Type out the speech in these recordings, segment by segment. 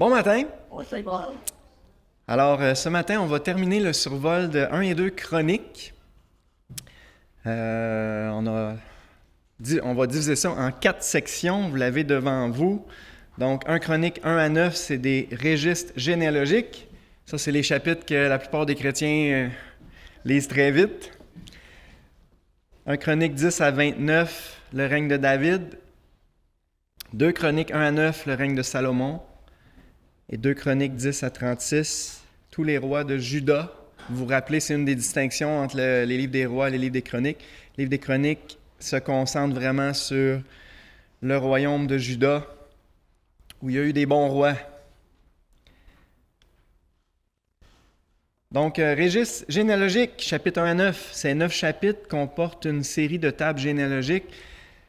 Bon matin! Oh, c'est bon. Alors, ce matin, on va terminer le survol de 1 et 2 Chroniques. On va diviser ça en 4 sections, vous l'avez devant vous. Donc, 1 Chronique 1 à 9, c'est des registres généalogiques. Ça, c'est les chapitres que la plupart des chrétiens lisent très vite. 1 Chronique 10 à 29, le règne de David. 2 Chroniques 1 à 9, le règne de Salomon. Et 2 Chroniques 10 à 36, tous les rois de Juda. Vous vous rappelez, c'est une des distinctions entre les livres des rois et les livres des chroniques. Les livres des chroniques se concentrent vraiment sur le royaume de Juda, où il y a eu des bons rois. Donc, registre généalogique, chapitre 1 à 9. Ces 9 chapitres comportent une série de tables généalogiques,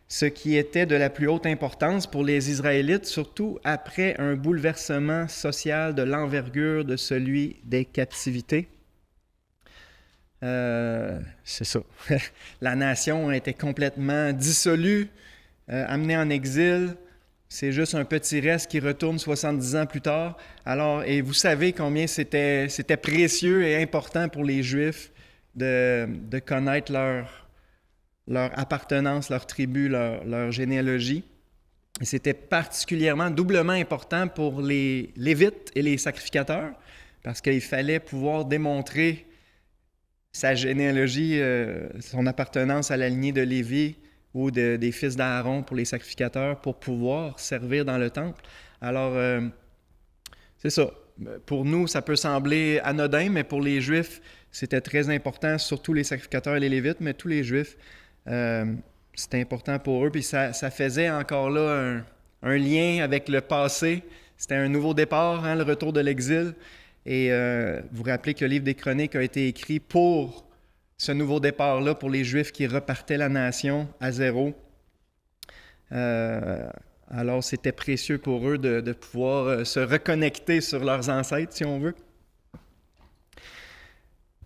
ce qui était de la plus haute importance pour les Israélites, surtout après un bouleversement social de l'envergure de celui des captivités. C'est ça. La nation a été complètement dissolue, amenée en exil. C'est juste un petit reste qui retourne 70 ans plus tard. Alors, et vous savez combien c'était précieux et important pour les Juifs de connaître leur appartenance, leur tribu, leur généalogie. Et c'était particulièrement, doublement important pour les Lévites et les sacrificateurs, parce qu'il fallait pouvoir démontrer sa généalogie, son appartenance à la lignée de Lévi ou des fils d'Aaron pour les sacrificateurs pour pouvoir servir dans le temple. Alors, c'est ça. Pour nous, ça peut sembler anodin, mais pour les Juifs, c'était très important, surtout les sacrificateurs et les Lévites, mais tous les Juifs, c'était important pour eux. Puis ça faisait encore là un lien avec le passé. C'était un nouveau départ, le retour de l'exil. Et vous vous rappelez que le livre des Chroniques a été écrit pour ce nouveau départ-là, pour les Juifs qui repartaient la nation à zéro. Alors, c'était précieux pour eux de pouvoir se reconnecter sur leurs ancêtres, si on veut.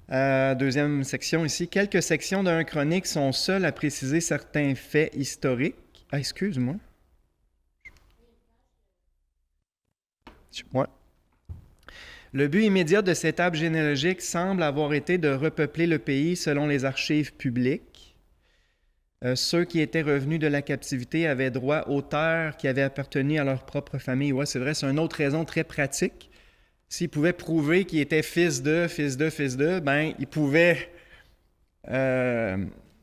Deuxième section ici. Quelques sections d'un chronique sont seules à préciser certains faits historiques. Ah, excuse-moi. Ouais. Le but immédiat de cette table généalogique semble avoir été de repeupler le pays selon les archives publiques. Ceux qui étaient revenus de la captivité avaient droit aux terres qui avaient appartenu à leur propre famille. Ouais, c'est vrai, c'est une autre raison très pratique. S'ils pouvaient prouver qu'ils étaient fils de, ben ils pouvaient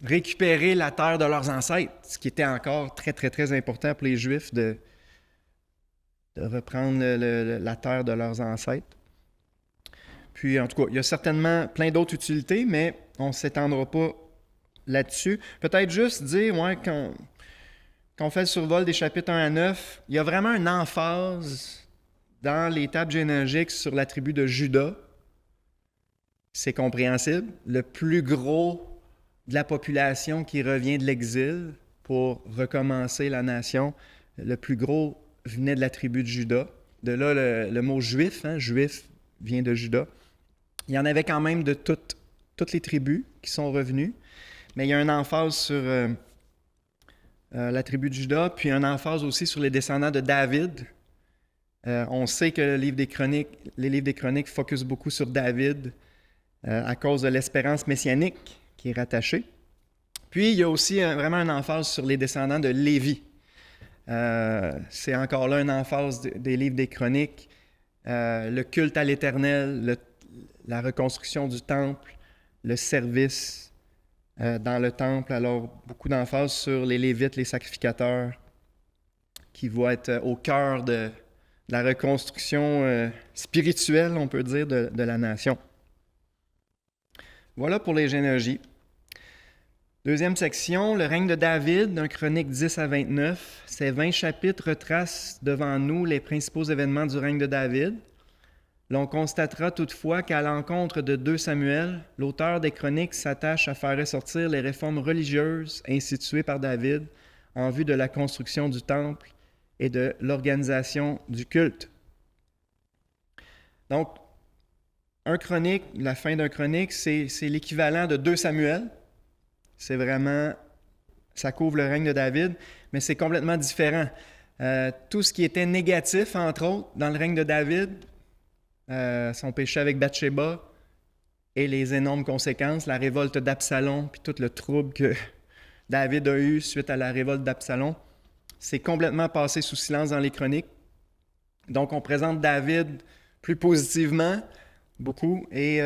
récupérer la terre de leurs ancêtres, ce qui était encore très, très, très important pour les Juifs de reprendre la terre de leurs ancêtres. Puis, en tout cas, il y a certainement plein d'autres utilités, mais on ne s'étendra pas là-dessus. Peut-être juste dire, quand on fait le survol des chapitres 1 à 9, il y a vraiment une emphase dans les tables généalogiques sur la tribu de Juda. C'est compréhensible. Le plus gros de la population qui revient de l'exil pour recommencer la nation, le plus gros venait de la tribu de Juda. De là, le mot juif, juif vient de Juda. Il y en avait quand même de toutes les tribus qui sont revenues, mais il y a une emphase sur la tribu de Juda, puis une emphase aussi sur les descendants de David. On sait que les livres des chroniques focusent beaucoup sur David à cause de l'espérance messianique qui est rattachée. Puis, il y a aussi vraiment une emphase sur les descendants de Lévi. C'est encore là une emphase des livres des chroniques. Le culte à l'Éternel, la reconstruction du temple, le service dans le temple. Alors, beaucoup d'emphase sur les Lévites, les sacrificateurs, qui vont être au cœur de la reconstruction spirituelle, on peut dire, de la nation. Voilà pour les généalogies. Deuxième section, le règne de David, d'un chronique 10 à 29. Ces 20 chapitres retracent devant nous les principaux événements du règne de David. L'on constatera toutefois qu'à l'encontre de 2 Samuel, l'auteur des chroniques s'attache à faire ressortir les réformes religieuses instituées par David en vue de la construction du temple et de l'organisation du culte. Donc, un chronique, la fin d'un chronique, c'est l'équivalent de 2 Samuel. C'est vraiment, ça couvre le règne de David, mais c'est complètement différent. tout ce qui était négatif, entre autres, dans le règne de David, son péché avec Bathsheba et les énormes conséquences, la révolte d'Absalom, puis tout le trouble que David a eu suite à la révolte d'Absalom, c'est complètement passé sous silence dans les chroniques. Donc, on présente David plus positivement, beaucoup, et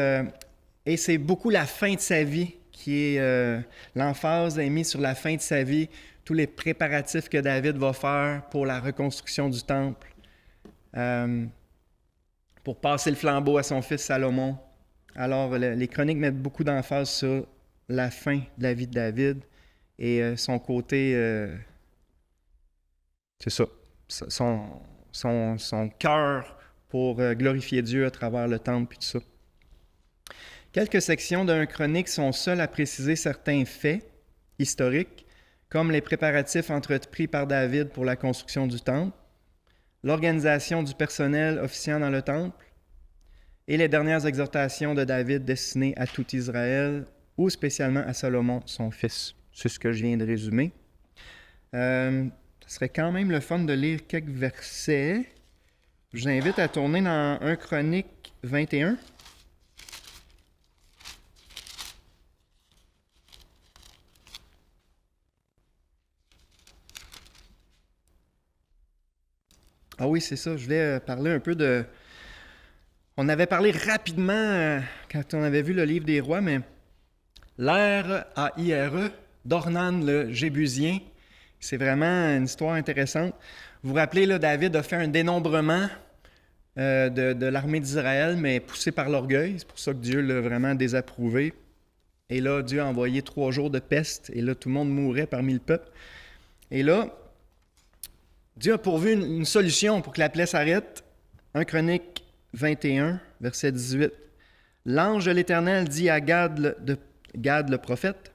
c'est beaucoup la fin de sa vie qui est... l'emphase est mise sur la fin de sa vie, tous les préparatifs que David va faire pour la reconstruction du temple, pour passer le flambeau à son fils Salomon. Alors, les chroniques mettent beaucoup d'emphase sur la fin de la vie de David et son côté... c'est ça, son cœur pour glorifier Dieu à travers le temple et tout ça. Quelques sections d'un chronique sont seules à préciser certains faits historiques, comme les préparatifs entrepris par David pour la construction du temple, l'organisation du personnel officiant dans le temple et les dernières exhortations de David destinées à tout Israël ou spécialement à Salomon, son fils. C'est ce que je viens de résumer. Ce serait quand même le fun de lire quelques versets. Je vous invite à tourner dans 1 Chronique 21. Ah oui, c'est ça. Je voulais parler un peu de... On avait parlé rapidement quand on avait vu le livre des rois, mais l'ère AIRE d'Ornan le Jébusien, c'est vraiment une histoire intéressante. Vous vous rappelez, là, David a fait un dénombrement de l'armée d'Israël, mais poussé par l'orgueil. C'est pour ça que Dieu l'a vraiment désapprouvé. Et là, Dieu a envoyé 3 jours de peste, et là, tout le monde mourait parmi le peuple. Et là, Dieu a pourvu une solution pour que la plaie s'arrête. 1 Chronique 21, verset 18. L'ange de l'Éternel dit à Gad le prophète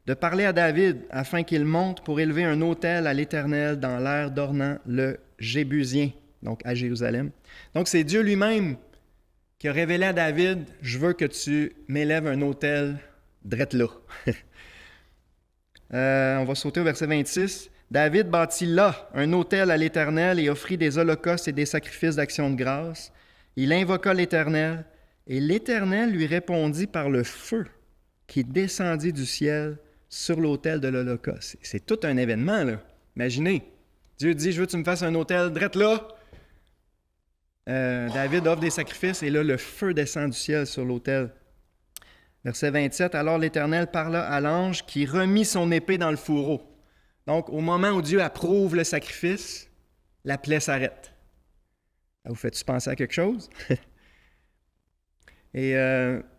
de parler à David afin qu'il monte pour élever un autel à l'Éternel dans l'aire d'Ornan le Jébusien, donc à Jérusalem. Donc c'est Dieu lui-même qui a révélé à David, je veux que tu m'élèves un autel drette là. On va sauter au verset 26. David bâtit là un autel à l'Éternel et offrit des holocaustes et des sacrifices d'action de grâce. Il invoqua l'Éternel, et l'Éternel lui répondit par le feu qui descendit du ciel sur l'autel de l'Holocauste. C'est tout un événement, là. Imaginez, Dieu dit, je veux que tu me fasses un autel drette là. David offre des sacrifices, et là, le feu descend du ciel sur l'autel. Verset 27, alors l'Éternel parla à l'ange qui remit son épée dans le fourreau. Donc, au moment où Dieu approuve le sacrifice, la plaie s'arrête. Ça vous fait-tu penser à quelque chose? Et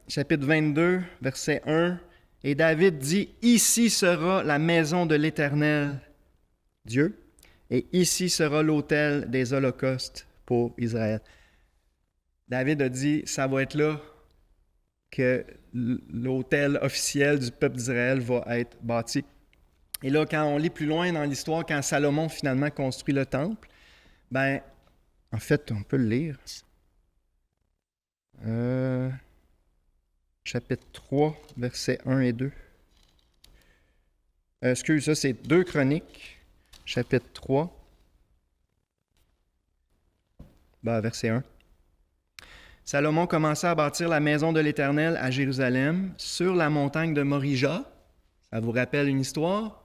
chapitre 22, verset 1, « Et David dit, ici sera la maison de l'Éternel, Dieu, et ici sera l'autel des holocaustes pour Israël. » David a dit, ça va être là que l'autel officiel du peuple d'Israël va être bâti. Et là, quand on lit plus loin dans l'histoire, quand Salomon finalement construit le temple, ben, en fait, on peut le lire. Chapitre 3, versets 1 et 2. Ça c'est 2 Chroniques, chapitre 3, verset 1. Salomon commença à bâtir la maison de l'Éternel à Jérusalem, sur la montagne de Morija. Ça vous rappelle une histoire?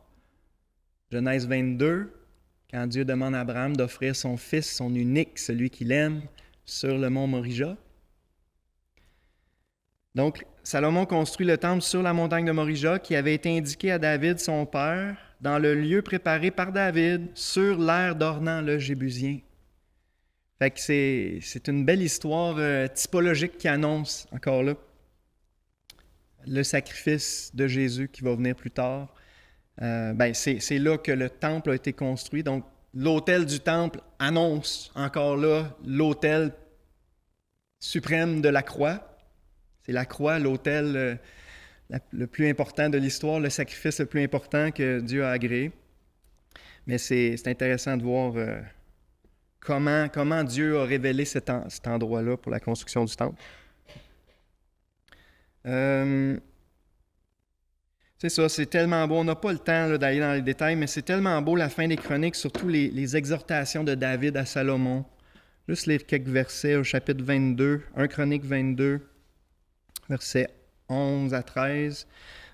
Genèse 22, quand Dieu demande à Abraham d'offrir son fils, son unique, celui qu'il aime, sur le mont Morija. Donc, Salomon construit le temple sur la montagne de Morija qui avait été indiqué à David, son père, dans le lieu préparé par David sur l'aire d'Ornan le Jébusien. Fait que c'est une belle histoire typologique qui annonce, encore là, le sacrifice de Jésus qui va venir plus tard. C'est là que le temple a été construit. Donc, l'autel du temple annonce encore là l'autel suprême de la croix. C'est la croix, l'autel le plus important de l'histoire, le sacrifice le plus important que Dieu a agréé. Mais c'est intéressant de voir comment Dieu a révélé cet endroit-là pour la construction du temple. C'est ça, c'est tellement beau. On n'a pas le temps là, d'aller dans les détails, mais c'est tellement beau la fin des chroniques, surtout les exhortations de David à Salomon. Juste lire quelques versets au chapitre 22, 1 Chronique 22, versets 11 à 13.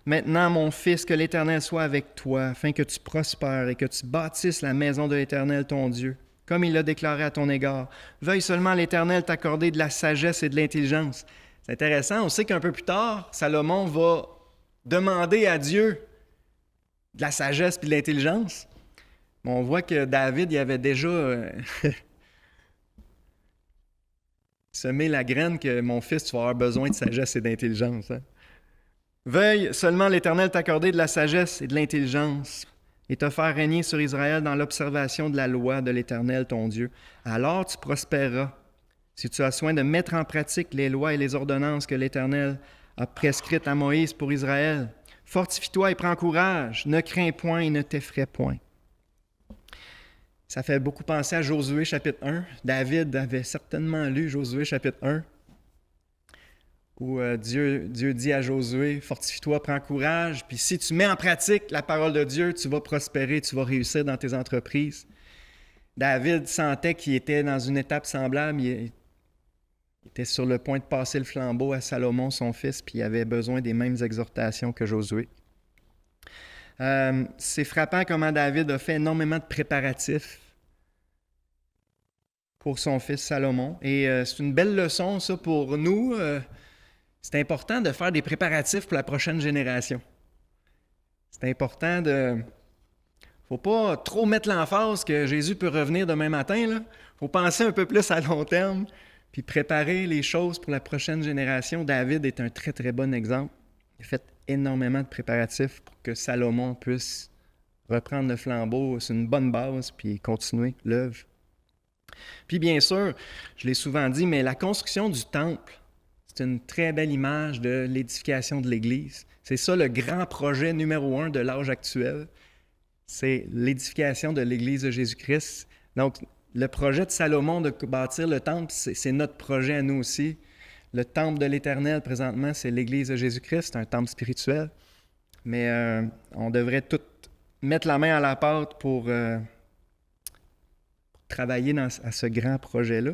Maintenant, mon fils, que l'Éternel soit avec toi, afin que tu prospères et que tu bâtisses la maison de l'Éternel, ton Dieu, comme il l'a déclaré à ton égard. Veuille seulement l'Éternel t'accorder de la sagesse et de l'intelligence. C'est intéressant, on sait qu'un peu plus tard, Salomon va demander à Dieu de la sagesse et de l'intelligence. Mais on voit que David, il avait déjà semé la graine que mon fils, tu vas avoir besoin de sagesse et d'intelligence. Hein? Veuille seulement l'Éternel t'accorder de la sagesse et de l'intelligence et te faire régner sur Israël dans l'observation de la loi de l'Éternel, ton Dieu. Alors tu prospéreras si tu as soin de mettre en pratique les lois et les ordonnances que l'Éternel a prescrites à Moïse pour Israël. Fortifie-toi et prends courage, ne crains point et ne t'effraie point. Ça fait beaucoup penser à Josué chapitre 1. David avait certainement lu Josué chapitre 1, où Dieu dit à Josué, fortifie-toi, prends courage, puis si tu mets en pratique la parole de Dieu, tu vas prospérer, tu vas réussir dans tes entreprises. David sentait qu'il était dans une étape semblable, il était sur le point de passer le flambeau à Salomon, son fils, puis il avait besoin des mêmes exhortations que Josué. C'est frappant comment David a fait énormément de préparatifs pour son fils Salomon, et c'est une belle leçon, ça, pour nous. C'est important de faire des préparatifs pour la prochaine génération. C'est important de... Faut pas trop mettre l'emphase que Jésus peut revenir demain matin. Il faut penser un peu plus à long terme, puis préparer les choses pour la prochaine génération. David est un très, très bon exemple. Il a fait énormément de préparatifs pour que Salomon puisse reprendre le flambeau sur une bonne base, puis continuer l'œuvre. Puis bien sûr, je l'ai souvent dit, mais la construction du temple, c'est une très belle image de l'édification de l'Église. C'est ça le grand projet numéro 1 de l'âge actuel. C'est l'édification de l'Église de Jésus-Christ. Donc, le projet de Salomon de bâtir le temple, c'est notre projet à nous aussi. Le temple de l'Éternel, présentement, c'est l'Église de Jésus-Christ. C'est un temple spirituel. Mais on devrait tout mettre la main à la pâte pour travailler à ce grand projet-là.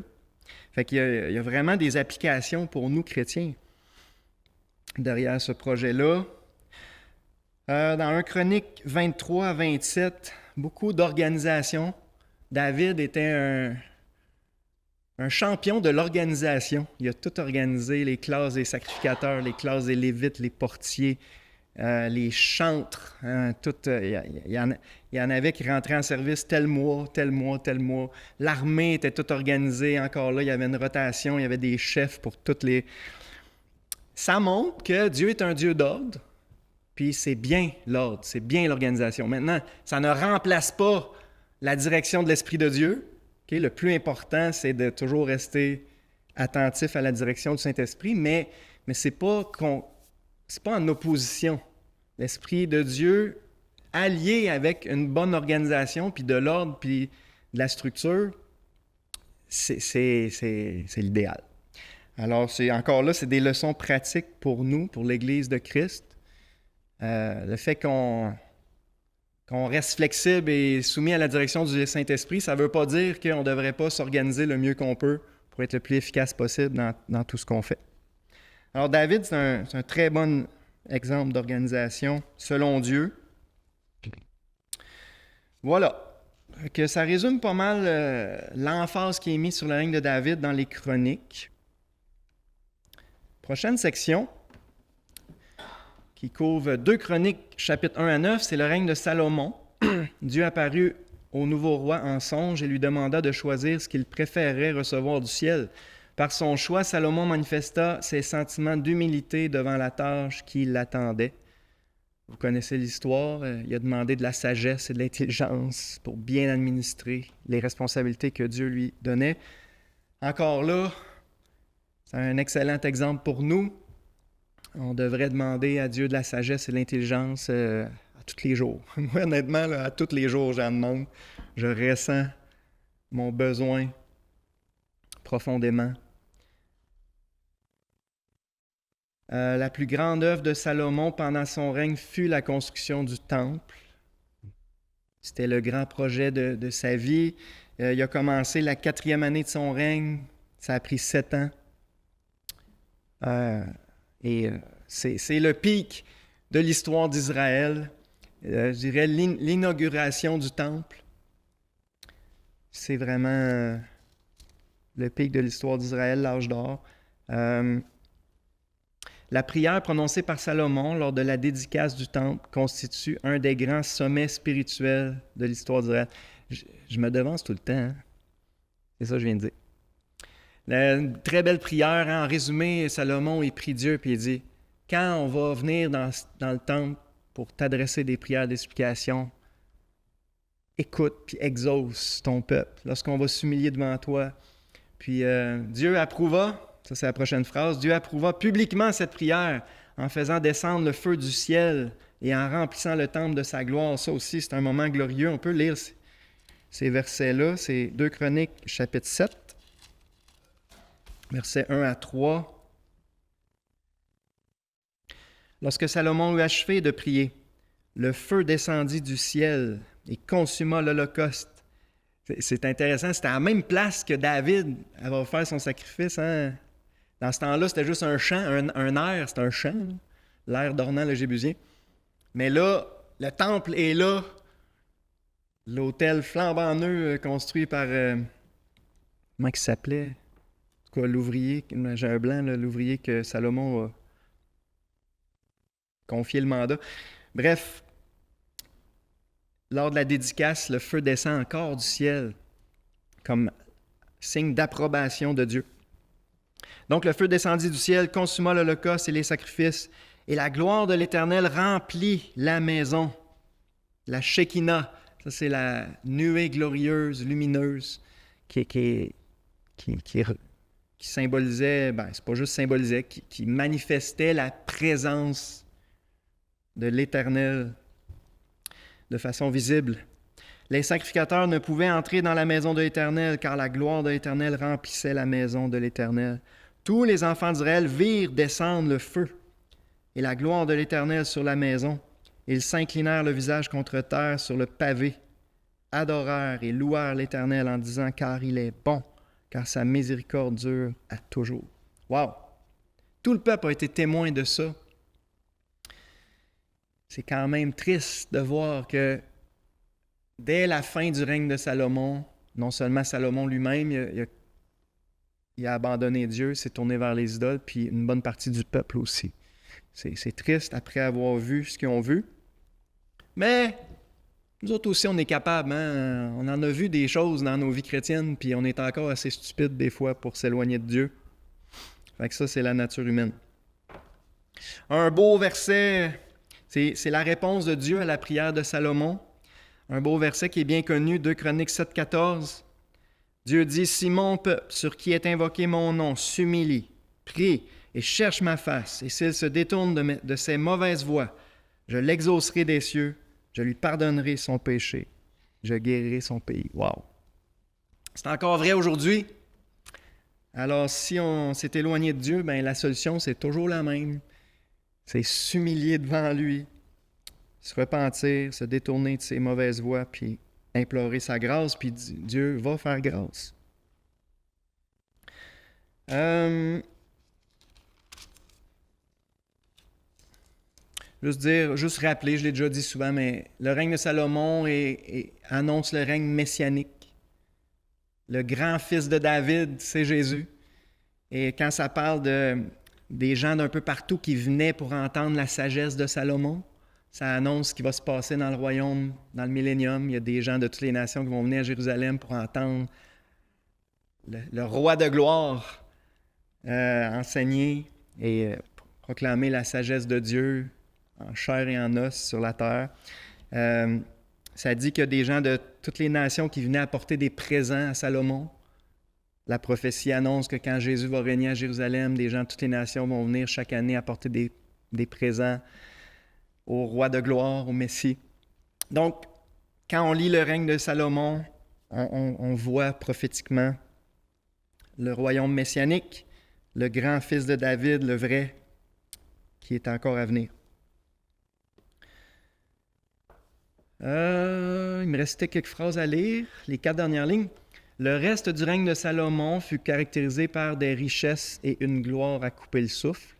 Fait qu'il y a vraiment des applications pour nous, chrétiens, derrière ce projet-là. Dans 1 Chronique 23 à 27, beaucoup d'organisation. David était un champion de l'organisation. Il a tout organisé, les classes des sacrificateurs, les classes des Lévites, les portiers, les chantres. Il y en avait qui rentraient en service tel mois, tel mois, tel mois. L'armée était toute organisée. Encore là, il y avait une rotation, il y avait des chefs pour toutes les... Ça montre que Dieu est un Dieu d'ordre. Puis c'est bien l'ordre, c'est bien l'organisation. Maintenant, ça ne remplace pas la direction de l'Esprit de Dieu. Okay? Le plus important, c'est de toujours rester attentif à la direction du Saint-Esprit, mais c'est pas en opposition. L'Esprit de Dieu, allié avec une bonne organisation, puis de l'ordre, puis de la structure, c'est l'idéal. Alors, encore là, c'est des leçons pratiques pour nous, pour l'Église de Christ. Le fait qu'on reste flexible et soumis à la direction du Saint-Esprit, ça ne veut pas dire qu'on ne devrait pas s'organiser le mieux qu'on peut pour être le plus efficace possible dans tout ce qu'on fait. Alors David, c'est un très bon exemple d'organisation selon Dieu. Voilà. Que ça résume pas mal l'emphase qui est mise sur le règne de David dans les chroniques. Prochaine section, qui couvre 2 Chroniques, chapitres 1 à 9, c'est le règne de Salomon. Dieu apparut au nouveau roi en songe et lui demanda de choisir ce qu'il préférerait recevoir du ciel. Par son choix, Salomon manifesta ses sentiments d'humilité devant la tâche qui l'attendait. Vous connaissez l'histoire, il a demandé de la sagesse et de l'intelligence pour bien administrer les responsabilités que Dieu lui donnait. Encore là, c'est un excellent exemple pour nous. On devrait demander à Dieu de la sagesse et de l'intelligence à tous les jours. Moi, honnêtement, là, à tous les jours, j'en demande. Je ressens mon besoin profondément. La plus grande œuvre de Salomon pendant son règne fut la construction du temple. C'était le grand projet de sa vie. Il a commencé la 4e année de son règne. Ça a pris 7 ans. C'est le pic de l'histoire d'Israël. Je dirais l'inauguration du temple. C'est vraiment le pic de l'histoire d'Israël, l'âge d'or. La prière prononcée par Salomon lors de la dédicace du temple constitue un des grands sommets spirituels de l'histoire d'Israël. Je me devance tout le temps. Hein? C'est ça que je viens de dire. Une très belle prière. Hein? En résumé, Salomon, il prie Dieu et il dit « Quand on va venir dans le temple pour t'adresser des prières d'explication, écoute puis exauce ton peuple. Lorsqu'on va s'humilier devant toi. » Puis Dieu approuva. Ça, c'est la prochaine phrase. Dieu approuva publiquement cette prière en faisant descendre le feu du ciel et en remplissant le temple de sa gloire. Ça aussi, c'est un moment glorieux. On peut lire ces versets-là. C'est 2 Chroniques, chapitre 7, versets 1 à 3. Lorsque Salomon eut achevé de prier, le feu descendit du ciel et consuma l'holocauste. C'est intéressant. C'était à la même place que David avait offert son sacrifice. Hein? Dans ce temps-là, c'était juste un chant, un air, c'était un chant, l'air d'Ornan le Jébusien. Mais là, le temple est là. L'autel flambant neuf construit par... comment il s'appelait? En tout cas, l'ouvrier, j'ai un blanc, là, l'ouvrier que Salomon a confié le mandat. Bref, lors de la dédicace, le feu descend encore du ciel comme signe d'approbation de Dieu. Donc le feu descendit du ciel, consuma l'holocauste et les sacrifices, et la gloire de l'Éternel remplit la maison. La Shekinah, ça c'est la nuée glorieuse, lumineuse, qui symbolisait, c'est pas juste symbolisait, qui manifestait la présence de l'Éternel de façon visible. Les sacrificateurs ne pouvaient entrer dans la maison de l'Éternel, car la gloire de l'Éternel remplissait la maison de l'Éternel. Tous les enfants d'Israël virent descendre le feu et la gloire de l'Éternel sur la maison. Ils s'inclinèrent le visage contre terre sur le pavé, adorèrent et louèrent l'Éternel en disant « Car il est bon, car sa miséricorde dure à toujours. » Wow! Tout le peuple a été témoin de ça. C'est quand même triste de voir que dès la fin du règne de Salomon, non seulement Salomon lui-même, il a abandonné Dieu, s'est tourné vers les idoles, puis une bonne partie du peuple aussi. C'est triste après avoir vu ce qu'ils ont vu. Mais nous autres aussi, on est capables. Hein? On en a vu des choses dans nos vies chrétiennes, puis on est encore assez stupides des fois pour s'éloigner de Dieu. Fait que ça, c'est la nature humaine. Un beau verset, c'est la réponse de Dieu à la prière de Salomon. Un beau verset qui est bien connu, 2 Chroniques 7, 14. Dieu dit, « Si mon peuple, sur qui est invoqué mon nom, s'humilie, prie et cherche ma face, et s'il se détourne de ses mauvaises voies, je l'exaucerai des cieux, je lui pardonnerai son péché, je guérirai son pays. » Wow! C'est encore vrai aujourd'hui. Alors, si on s'est éloigné de Dieu, la solution, c'est toujours la même. C'est s'humilier devant lui, se repentir, se détourner de ses mauvaises voies, puis implorer sa grâce, puis Dieu va faire grâce. Juste rappeler, je l'ai déjà dit souvent, mais le règne de Salomon annonce le règne messianique. Le grand fils de David, c'est Jésus. Et quand ça parle des gens d'un peu partout qui venaient pour entendre la sagesse de Salomon, ça annonce ce qui va se passer dans le royaume, dans le millénium. Il y a des gens de toutes les nations qui vont venir à Jérusalem pour entendre le roi de gloire enseigner et proclamer la sagesse de Dieu en chair et en os sur la terre. Ça dit qu'il y a des gens de toutes les nations qui venaient apporter des présents à Salomon. La prophétie annonce que quand Jésus va régner à Jérusalem, des gens de toutes les nations vont venir chaque année apporter des présents au roi de gloire, au Messie. Donc, quand on lit le règne de Salomon, on voit prophétiquement le royaume messianique, le grand fils de David, le vrai, qui est encore à venir. Il me restait quelques phrases à lire. Les 4 dernières lignes. Le reste du règne de Salomon fut caractérisé par des richesses et une gloire à couper le souffle,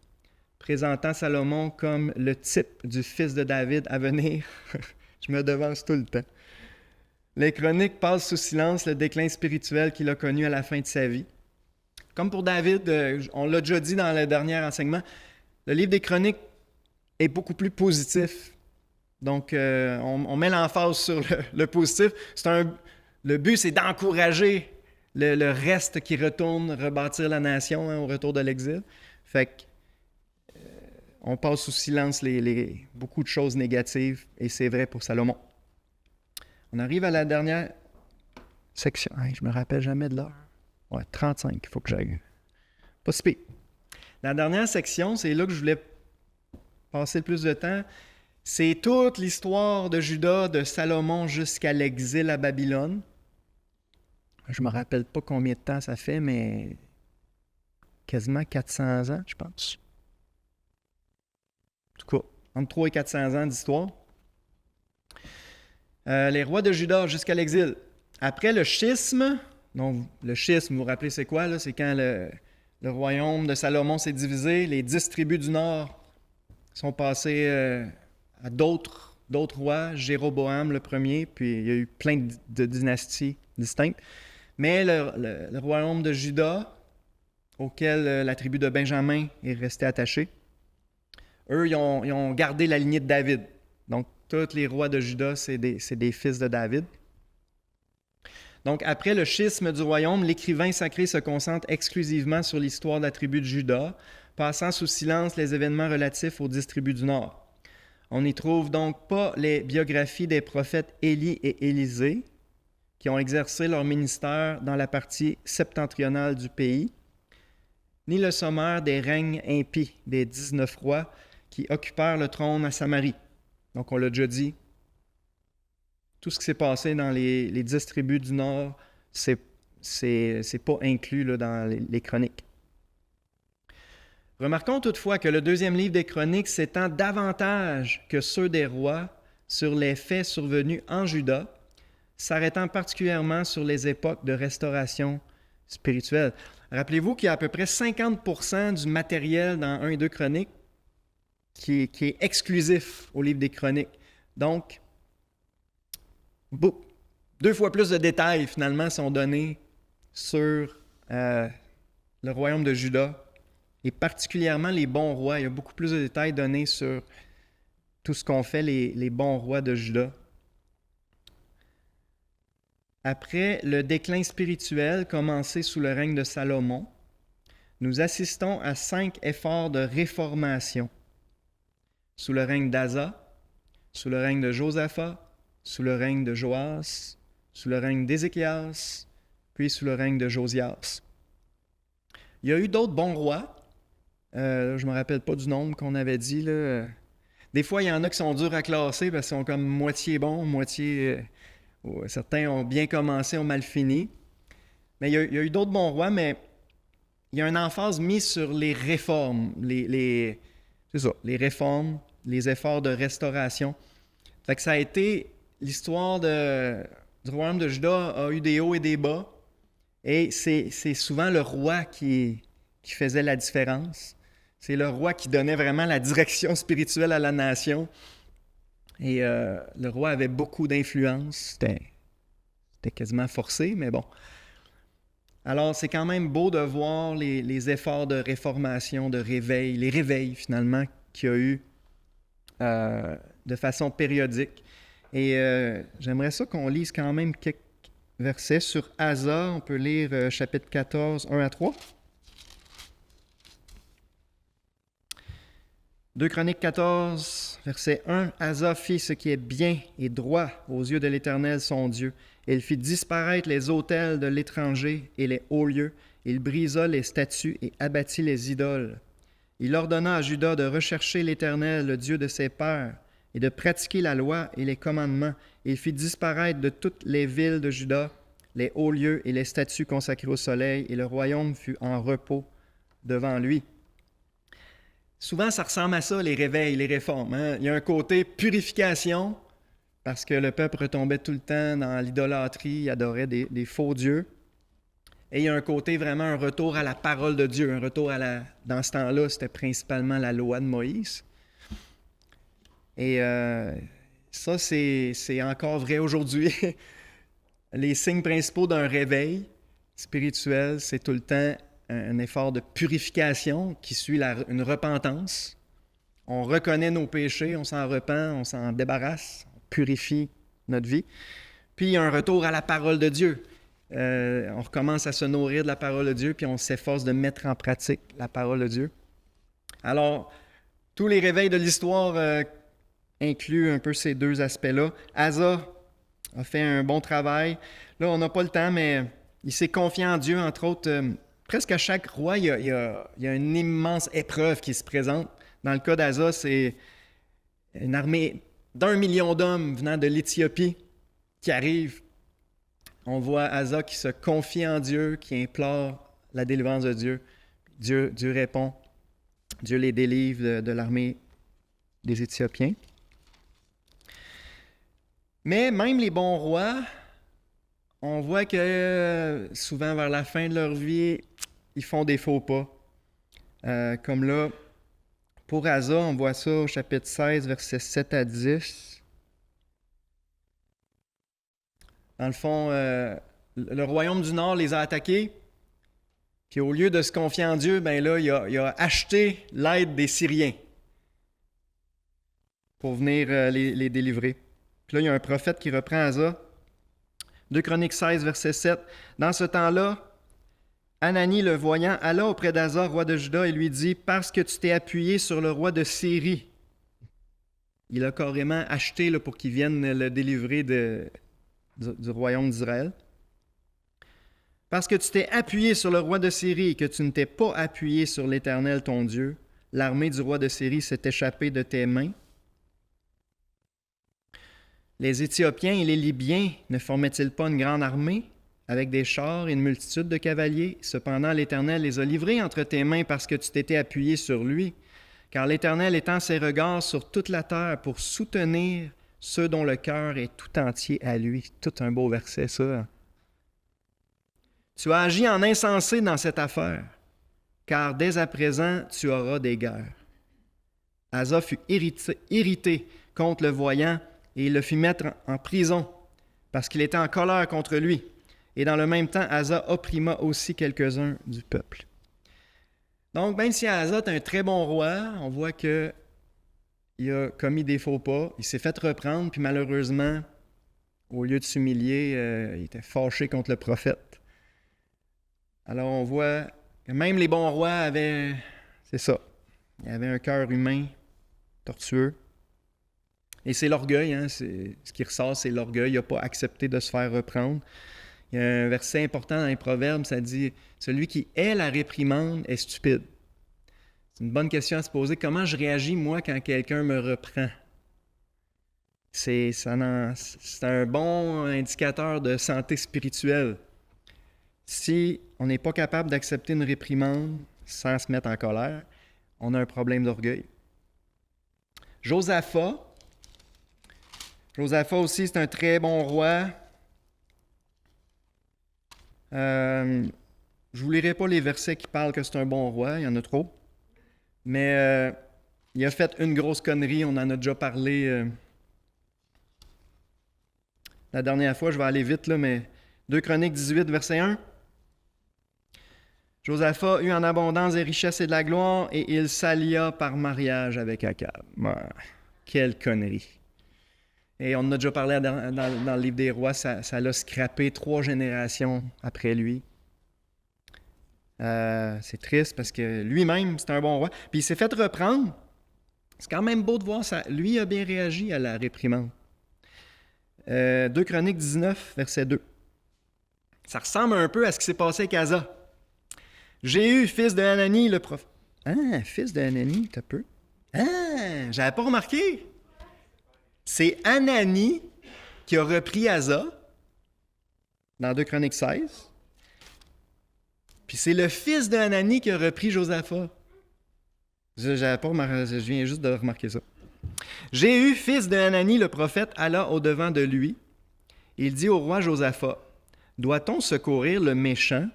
présentant Salomon comme le type du fils de David à venir. Je me devance tout le temps. Les chroniques passent sous silence le déclin spirituel qu'il a connu à la fin de sa vie. Comme pour David, on l'a déjà dit dans le dernier enseignement, le livre des chroniques est beaucoup plus positif. Donc, on met l'emphase sur le positif. Le but, c'est d'encourager le reste qui retourne rebâtir la nation au retour de l'exil. Fait que, on passe sous silence beaucoup de choses négatives, et c'est vrai pour Salomon. On arrive à la dernière section. Hey, je me rappelle jamais de l'heure. Ouais, 35, il faut que j'aille. Pas si pire. La dernière section, c'est là que je voulais passer le plus de temps. C'est toute l'histoire de Juda, de Salomon jusqu'à l'exil à Babylone. Je me rappelle pas combien de temps ça fait, mais quasiment 400 ans, je pense. En tout cas, entre 300 et 400 ans d'histoire. Les rois de Juda jusqu'à l'exil. Après le schisme, donc le schisme, vous vous rappelez c'est quoi? Là? C'est quand le royaume de Salomon s'est divisé, les 10 tribus du nord sont passées à d'autres rois, Jéroboam le premier, puis il y a eu plein de dynasties distinctes. Mais le royaume de Juda, auquel la tribu de Benjamin est restée attachée, eux, ils ont gardé la lignée de David. Donc, tous les rois de Juda, c'est des fils de David. Donc, après le schisme du royaume, l'écrivain sacré se concentre exclusivement sur l'histoire de la tribu de Juda, passant sous silence les événements relatifs aux 10 tribus du Nord. On n'y trouve donc pas les biographies des prophètes Élie et Élisée, qui ont exercé leur ministère dans la partie septentrionale du pays, ni le sommaire des règnes impies des 19 rois qui occupèrent le trône à Samarie. Donc, on l'a déjà dit, tout ce qui s'est passé dans les 10 tribus du Nord, c'est pas inclus là, dans les chroniques. Remarquons toutefois que le deuxième livre des chroniques s'étend davantage que ceux des rois sur les faits survenus en Juda, s'arrêtant particulièrement sur les époques de restauration spirituelle. Rappelez-vous qu'il y a à peu près 50% du matériel dans 1 et 2 chroniques qui est exclusif au livre des chroniques. Donc, 2 fois plus de détails, finalement, sont donnés sur le royaume de Juda, et particulièrement les bons rois. Il y a beaucoup plus de détails donnés sur tout ce qu'ont fait les bons rois de Juda. Après le déclin spirituel commencé sous le règne de Salomon, nous assistons à 5 efforts de réformation. Sous le règne d'Asa, sous le règne de Josaphat, sous le règne de Joas, sous le règne d'Ézéchias, puis sous le règne de Josias. Il y a eu d'autres bons rois. Je ne me rappelle pas du nombre qu'on avait dit. Là. Des fois, il y en a qui sont durs à classer parce qu'ils sont comme moitié bons, moitié... certains ont bien commencé, ont mal fini. Mais il y a eu d'autres bons rois, mais il y a une emphase mise sur les réformes. C'est ça, les réformes, les efforts de restauration. Fait que ça a été... L'histoire du royaume de Juda a eu des hauts et des bas. Et c'est souvent le roi qui faisait la différence. C'est le roi qui donnait vraiment la direction spirituelle à la nation. Et le roi avait beaucoup d'influence. C'était quasiment forcé, mais bon. Alors, c'est quand même beau de voir les efforts de réformation, de réveil, les réveils finalement qu'il y a eu de façon périodique. Et j'aimerais ça qu'on lise quand même quelques versets sur Asa. On peut lire chapitre 14, 1 à 3. 2 Chroniques 14, verset 1. Asa fit ce qui est bien et droit aux yeux de l'Éternel son Dieu. Il fit disparaître les autels de l'étranger et les hauts lieux. Il brisa les statues et abattit les idoles. Il ordonna à Juda de rechercher l'Éternel, le Dieu de ses pères, et de pratiquer la loi et les commandements. Il fit disparaître de toutes les villes de Juda les hauts lieux et les statues consacrées au soleil, et le royaume fut en repos devant lui. Souvent, ça ressemble à ça, les réveils, les réformes. Hein? Il y a un côté purification, parce que le peuple retombait tout le temps dans l'idolâtrie, il adorait des faux dieux. Et il y a un côté vraiment un retour à la parole de Dieu, un retour à la... Dans ce temps-là, c'était principalement la loi de Moïse. Et ça, c'est encore vrai aujourd'hui. Les signes principaux d'un réveil spirituel, c'est tout le temps un effort de purification qui suit une repentance. On reconnaît nos péchés, on s'en repent, on s'en débarrasse, on purifie notre vie. Puis il y a un retour à la parole de Dieu. On recommence à se nourrir de la parole de Dieu, puis on s'efforce de mettre en pratique la parole de Dieu. Alors, tous les réveils de l'histoire incluent un peu ces deux aspects-là. Asa a fait un bon travail. Là, on n'a pas le temps, mais il s'est confié en Dieu, entre autres. Presque à chaque roi, il y a une immense épreuve qui se présente. Dans le cas d'Asa, c'est une armée d'1 million d'hommes venant de l'Éthiopie qui arrive. On voit Asa qui se confie en Dieu, qui implore la délivrance de Dieu. Dieu répond. Dieu les délivre de l'armée des Éthiopiens. Mais même les bons rois, on voit que souvent vers la fin de leur vie, ils font des faux pas. Comme là, pour Asa, on voit ça au chapitre 16, versets 7 à 10. Dans le fond, le royaume du Nord les a attaqués. Puis au lieu de se confier en Dieu, ben là, il a acheté l'aide des Syriens pour venir les délivrer. Puis là, il y a un prophète qui reprend Asa. 2 Chroniques 16, verset 7. Dans ce temps-là, Hanani, le voyant, alla auprès d'Asa, roi de Juda, et lui dit, « Parce que tu t'es appuyé sur le roi de Syrie. » Il a carrément acheté là, pour qu'il vienne le délivrer du royaume d'Israël. « Parce que tu t'es appuyé sur le roi de Syrie et que tu ne t'es pas appuyé sur l'Éternel ton Dieu, l'armée du roi de Syrie s'est échappée de tes mains. Les Éthiopiens et les Libyens ne formaient-ils pas une grande armée avec des chars et une multitude de cavaliers? Cependant, l'Éternel les a livrés entre tes mains parce que tu t'étais appuyé sur lui. Car l'Éternel étend ses regards sur toute la terre pour soutenir ceux dont le cœur est tout entier à lui. » Tout un beau verset, ça. Tu as agi en insensé dans cette affaire, car dès à présent, tu auras des guerres. Asa fut irrité contre le voyant et il le fit mettre en prison parce qu'il était en colère contre lui. Et dans le même temps, Asa opprima aussi quelques-uns du peuple. Donc, même si Asa est un très bon roi, on voit qu'il a commis des faux pas, il s'est fait reprendre, puis malheureusement, au lieu de s'humilier, il était fâché contre le prophète. Alors, on voit que même les bons rois avaient, c'est ça, ils avaient un cœur humain tortueux. Et c'est l'orgueil, hein, ce qui ressort, c'est l'orgueil. Il n'a pas accepté de se faire reprendre. Il y a un verset important dans les Proverbes, ça dit « Celui qui hait la réprimande est stupide ». C'est une bonne question à se poser. Comment je réagis, moi, quand quelqu'un me reprend? C'est un bon indicateur de santé spirituelle. Si on n'est pas capable d'accepter une réprimande sans se mettre en colère, on a un problème d'orgueil. Josaphat aussi, c'est un très bon roi. Je ne vous lirai pas les versets qui parlent que c'est un bon roi, il y en a trop. Mais il a fait une grosse connerie, on en a déjà parlé la dernière fois, je vais aller vite, là, mais 2 Chroniques 18, verset 1. Josaphat eut en abondance des richesses et de la gloire, et il s'allia par mariage avec Akab. Quelle connerie! Et on en a déjà parlé dans le livre des rois, ça l'a scrappé 3 générations après lui. C'est triste parce que lui-même, c'est un bon roi. Puis il s'est fait reprendre. C'est quand même beau de voir ça. Lui a bien réagi à la réprimande. 2 Chroniques 19, verset 2. Ça ressemble un peu à ce qui s'est passé avec Asa. Jéhu, fils de Hanani, le prophète. Ah, fils de Hanani, t'as peu. Ah, j'avais pas remarqué. C'est Hanani qui a repris Asa dans 2 Chroniques 16. Puis c'est le fils de Hanani qui a repris Josaphat. Je viens juste de remarquer ça. Jéhu, fils de Hanani le prophète, alla au-devant de lui. Il dit au roi Josaphat, « Doit-on secourir le méchant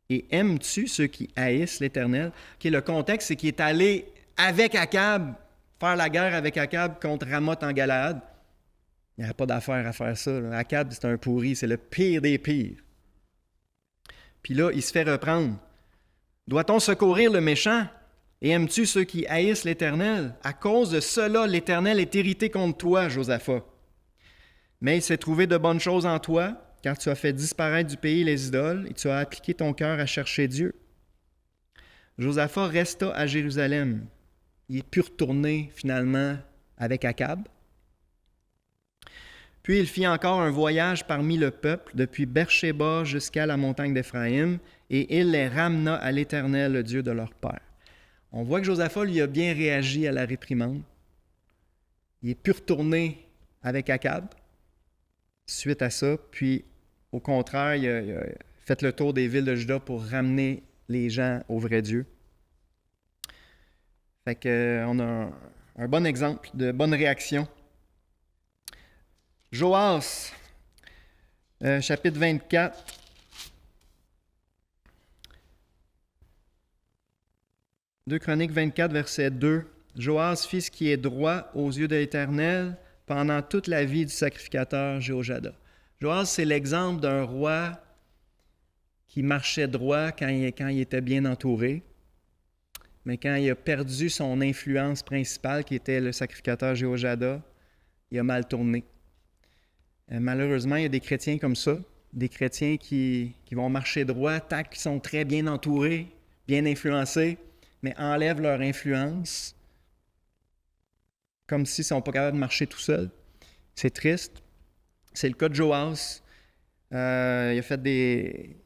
et aimes-tu ceux qui haïssent l'Éternel? » Le contexte, c'est qu'il est allé avec Akab, faire la guerre avec Akab contre Ramoth en Galaad. Il n'y avait pas d'affaire à faire ça. Là. Akab, c'est un pourri, c'est le pire des pires. Puis là, il se fait reprendre. « Doit-on secourir le méchant? Et aimes-tu ceux qui haïssent l'Éternel? À cause de cela, l'Éternel est irrité contre toi, Josaphat. Mais il s'est trouvé de bonnes choses en toi, car tu as fait disparaître du pays les idoles et tu as appliqué ton cœur à chercher Dieu. » Josaphat resta à Jérusalem. Il est pu retourner finalement avec Akab. Puis il fit encore un voyage parmi le peuple, depuis Beersheba jusqu'à la montagne d'Éphraïm, et il les ramena à l'Éternel, le Dieu de leur père. On voit que Josaphat lui a bien réagi à la réprimande. Il est pu retourner avec Akab suite à ça, puis au contraire, il a fait le tour des villes de Juda pour ramener les gens au vrai Dieu. Fait qu'on a un bon exemple de bonne réaction. Joas, chapitre 24. Deux Chroniques 24, verset 2. Joas fit ce qui est droit aux yeux de l'Éternel pendant toute la vie du sacrificateur Jéhojada. Joas, c'est l'exemple d'un roi qui marchait droit quand il était bien entouré, mais quand il a perdu son influence principale, qui était le sacrificateur Jéhojada, il a mal tourné. Malheureusement, il y a des chrétiens comme ça, des chrétiens qui vont marcher droit tant qu'ils sont très bien entourés, bien influencés, mais enlèvent leur influence, comme s'ils ne sont pas capables de marcher tout seuls. C'est triste. C'est le cas de Joas. Il a fait des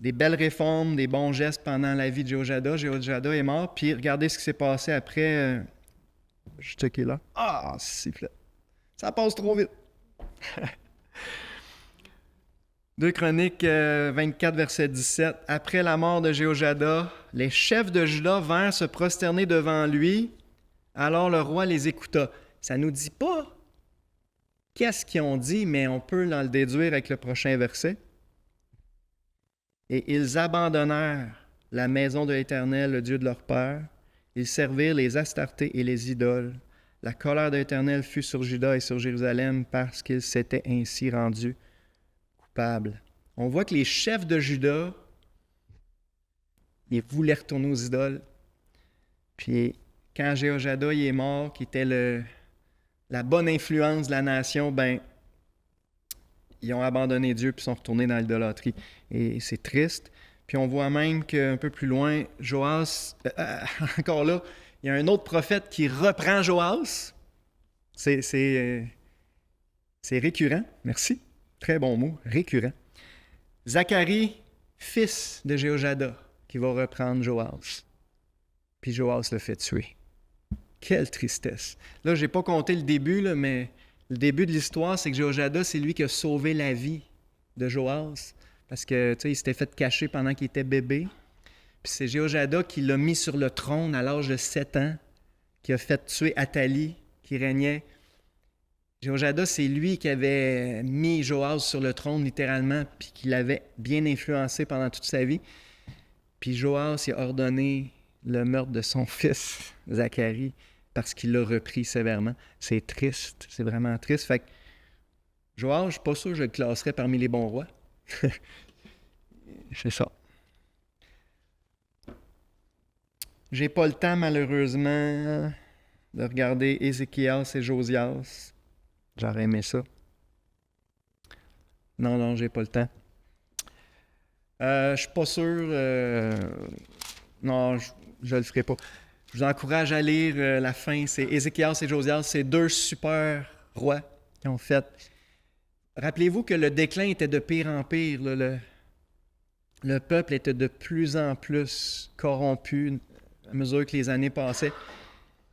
belles réformes, des bons gestes pendant la vie de Jéhojada. Jéhojada est mort, puis regardez ce qui s'est passé après. Je check là. Ah, sifflet. Ça passe trop vite. 2 Chroniques 24, verset 17. Après la mort de Jéhojada, les chefs de Juda vinrent se prosterner devant lui. Alors le roi les écouta. Ça ne nous dit pas qu'est-ce qu'ils ont dit, mais on peut le déduire avec le prochain verset. Et ils abandonnèrent la maison de l'Éternel, le Dieu de leur père. Ils servirent les Astartés et les idoles. La colère de l'Éternel fut sur Juda et sur Jérusalem parce qu'ils s'étaient ainsi rendus coupables. On voit que les chefs de Juda, ils voulaient retourner aux idoles. Puis quand Jéhojada est mort, qui était la bonne influence de la nation, ils ont abandonné Dieu puis sont retournés dans l'idolâtrie. Et c'est triste. Puis on voit même qu'un peu plus loin, Joas, encore là, il y a un autre prophète qui reprend Joas. C'est récurrent. Merci. Très bon mot. Récurrent. Zacharie, fils de Jéhojada, qui va reprendre Joas. Puis Joas le fait tuer. Quelle tristesse. Là, je n'ai pas compté le début, là, mais le début de l'histoire, c'est que Jéhojada, c'est lui qui a sauvé la vie de Joas. Parce que, tu sais, il s'était fait cacher pendant qu'il était bébé. Puis c'est Jéhojada qui l'a mis sur le trône à l'âge de 7 ans, qui a fait tuer Athalie, qui régnait. Jéhojada, c'est lui qui avait mis Joas sur le trône, littéralement, puis qui l'avait bien influencé pendant toute sa vie. Puis Joas, il a ordonné le meurtre de son fils, Zacharie, parce qu'il l'a repris sévèrement. C'est triste, c'est vraiment triste. Fait que Joas, je ne suis pas sûr que je le classerais parmi les bons rois. C'est ça. J'ai pas le temps, malheureusement, de regarder Ézéchias et Josias. J'aurais aimé ça. Non, j'ai pas le temps. Je suis pas sûr. Non, je le ferai pas. Je vous encourage à lire la fin. C'est Ézéchias et Josias. C'est deux super rois qui ont fait. Rappelez-vous que le déclin était de pire en pire. Le peuple était de plus en plus corrompu à mesure que les années passaient.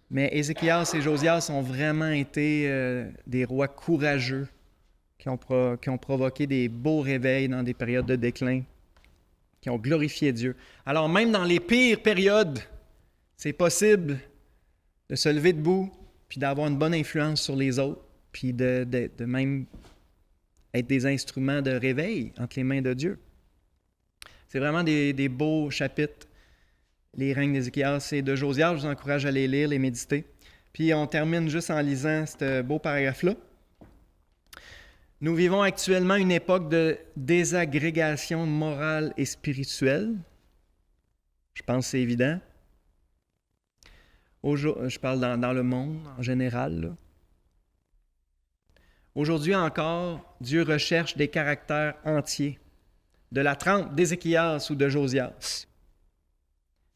Mais Ézéchias et Josias ont vraiment été des rois courageux qui ont provoqué des beaux réveils dans des périodes de déclin, qui ont glorifié Dieu. Alors même dans les pires périodes, C'est possible de se lever debout, puis d'avoir une bonne influence sur les autres, puis de même être des instruments de réveil entre les mains de Dieu. C'est vraiment des beaux chapitres, les règnes d'Ézéchias et de Josias. Je vous encourage à les lire, les méditer. Puis on termine juste en lisant ce beau paragraphe-là. Nous vivons actuellement une époque de désagrégation morale et spirituelle. Je pense que c'est évident. Je parle dans le monde en général, là. Aujourd'hui encore, Dieu recherche des caractères entiers, de la trempe d'Ézéchias ou de Josias.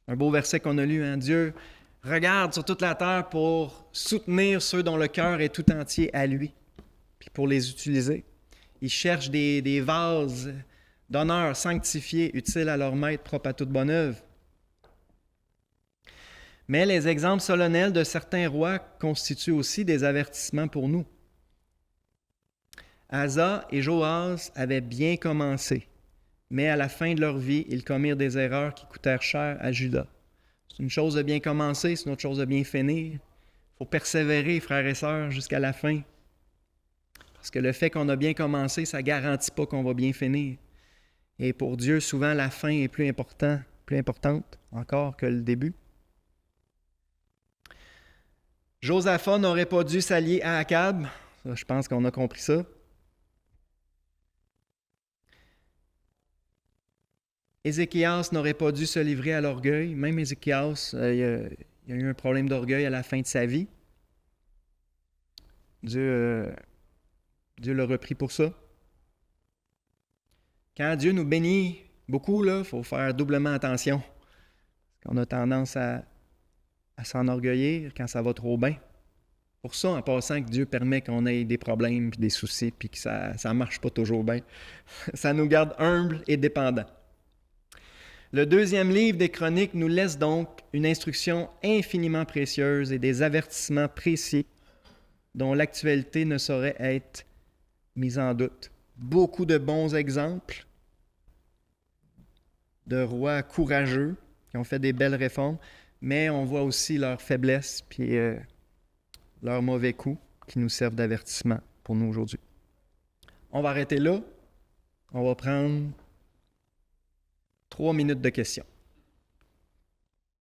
Un beau verset qu'on a lu, hein? Dieu regarde sur toute la terre pour soutenir ceux dont le cœur est tout entier à lui, puis pour les utiliser. Il cherche des vases d'honneur sanctifiés, utiles à leur maître, propres à toute bonne œuvre. Mais les exemples solennels de certains rois constituent aussi des avertissements pour nous. Asa et Joas avaient bien commencé, mais à la fin de leur vie, ils commirent des erreurs qui coûtèrent cher à Juda. C'est une chose de bien commencer, c'est une autre chose de bien finir. Il faut persévérer, frères et sœurs, jusqu'à la fin. Parce que le fait qu'on a bien commencé, ça ne garantit pas qu'on va bien finir. Et pour Dieu, souvent, la fin est plus importante encore que le début. Josaphat n'aurait pas dû s'allier à Akab. Ça, je pense qu'on a compris ça. Ézéchias n'aurait pas dû se livrer à l'orgueil. Même Ézéchias, il y a eu un problème d'orgueil à la fin de sa vie. Dieu l'a repris pour ça. Quand Dieu nous bénit beaucoup, il faut faire doublement attention. On a tendance à s'enorgueillir quand ça va trop bien. Pour ça, en passant, que Dieu permet qu'on ait des problèmes et des soucis puis que ça ne marche pas toujours bien. Ça nous garde humbles et dépendants. Le deuxième livre des Chroniques nous laisse donc une instruction infiniment précieuse et des avertissements précis dont l'actualité ne saurait être mise en doute. Beaucoup de bons exemples de rois courageux qui ont fait des belles réformes, mais on voit aussi leurs faiblesses puis leurs mauvais coups qui nous servent d'avertissement pour nous aujourd'hui. On va arrêter là. On va prendre 3 minutes de questions.